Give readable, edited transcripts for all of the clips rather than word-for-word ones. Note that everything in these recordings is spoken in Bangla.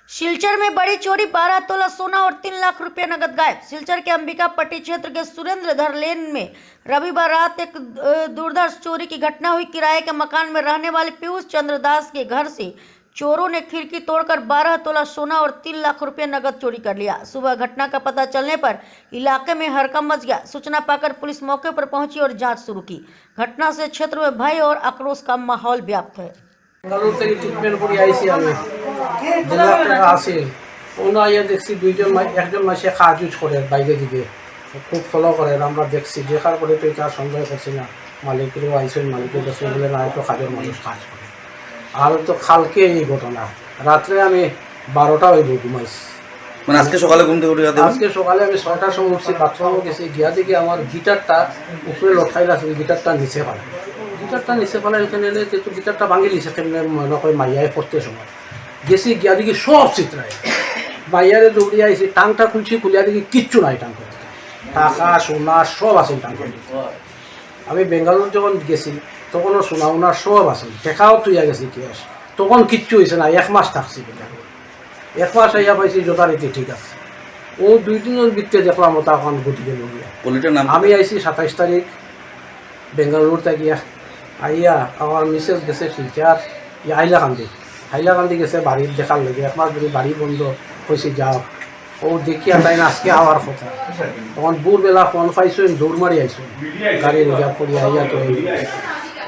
सिलचर में बड़ी चोरी, 12 तोला सोना और 3 लाख रुपए नगद गायब। सिलचर के अंबिका पट्टी क्षेत्र के सुरेंद्रधर लेन में रविवार रात एक दुर्धर्ष चोरी की घटना हुई। किराए के मकान में रहने वाले पीयूष चंद्र दास के घर से चोरों ने खिड़की तोड़कर 12 तोला सोना और 3 लाख रुपए नगद चोरी कर लिया। सुबह घटना का पता चलने पर इलाके में हड़कंप मच गया। सूचना पाकर पुलिस मौके पर पहुंची और जांच शुरू की। घटना से क्षेत्र में भय और आक्रोश का माहौल व्याप्त है। বেঙ্গালুরু থেকে ট্রিটমেন্ট করে আইসি আমি 1.5 লাখ টাকা আছে ওনা আইয়া দেখছি একজন মাসে খাওয়া ইউজ করে বাইরে দিকে খুব ফলো করে আমরা দেখছি দেখার পরে তো এটা সন্দেহ করছি না মালিকেরও আইসেন মালিকের কাছে বলে না হয়তো খাদের মানুষ কাজ করে আর তো খালকে এই ঘটনা রাত্রে আমি 12টা হইব ঘুমাইছি মানে আজকে সকালে ঘুম থেকে উঠে আজকে সকালে আমি 6টার সময় উঠছি বাথরুমে গেছি গিয়া দেখি আমার গিটারটা উপরে লঠাইলা আছে গিটারটা নিচে ফেলা গিটারটা নিচে ফেলা এখানে এলে তো গিটারটা ভাঙি দিয়েছে কেমনে মনে করে মাইয়ায় পড়তে সময় গেছি গিয়া দেখি সব চিত্রায় মাইয়ারে দৌড়িয়ে আইসি টাংটা খুলছি খুলিয়া দেখি কিচ্ছু নাই টাং করতে টাকা সোনা সব আছে টাং করতে আমি বেঙ্গালুরু যখন গেছি তখনও সোনা ওনার সব আছে দেখাও তুইয়া গেছি কি আস তখন কিচ্ছু হয়েছে না 1 মাস থাকছি বেঙ্গালুরু 1 মাস আইয়া পাইছি যথারীতি ঠিক আছে ও 2 দিনের ভিতরে দেখলাম ওটা এখন ঘটি গেল আমি আইসি 27 তারিখ বেঙ্গালুরু থেকে আইয়া আমার মিসেস গেছে শিলচার হাইলাকান্দি গেছে বাড়ির দেখার লেগে 1 মাস ধরে বাড়ি বন্ধ হয়েছে যাও ও দেখি তাই আজকে আওয়ার কথা তখন ভোরবেলা ফোন পাইছো দৌড় মারি আইসো গাড়ি রিজার্ভ করি আইয়া তো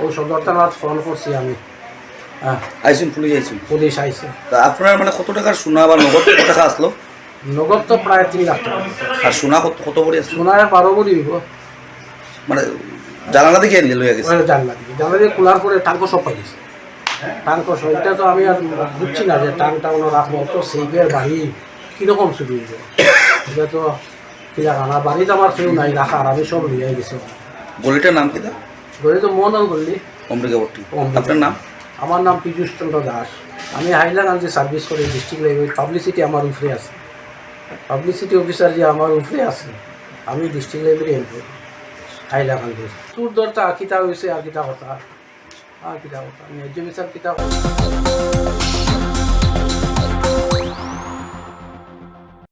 ও সদর থানার ফোন করছি আমি পুলিশ আইসে আপনার মানে কত টাকার সোনা বা নগদ কত টাকা আসলো নগদ তো প্রায় 3 লাখ টাকা আর সোনা কত ভরি আসলো সোনা 12 ভরি হইব মানে জানালা দেখে নিয়ে লইয়া গেছে জানলা দিয়ে খোলার পরে টাঙ্ক সব পাই গেছে টাঙ্ক সবটা তো আমি আর বুঝছি না যে টাংটা ওনার রাখবো তো সেইবের বাড়ি কীরকম শুরু হইবে এটা তো কিনা আমার বাড়িতে আমার কেউ নাই রাখার আমি সব নিয়ে গেছি গলিটার নাম কি গলি তো মন গলি অম্বিকাপট্টি আপনার নাম আমার নাম পীযূষ চন্দ্র দাস আমি হাইলাকান্দি সার্ভিস করি ডিস্ট্রিক্ট লাইব্রেরি পাবলিসিটি আমার উপরে আছে পাবলিসিটি অফিসার যে আমার উপরে আছে আমি ডিস্ট্রিক্ট লাইব্রেরি এমপ্লয়ি হাইলাকান্দির তোর দরটা কিতা হয়েছে আর কিতা কথা ন্যায্য বিচার কিতা কথা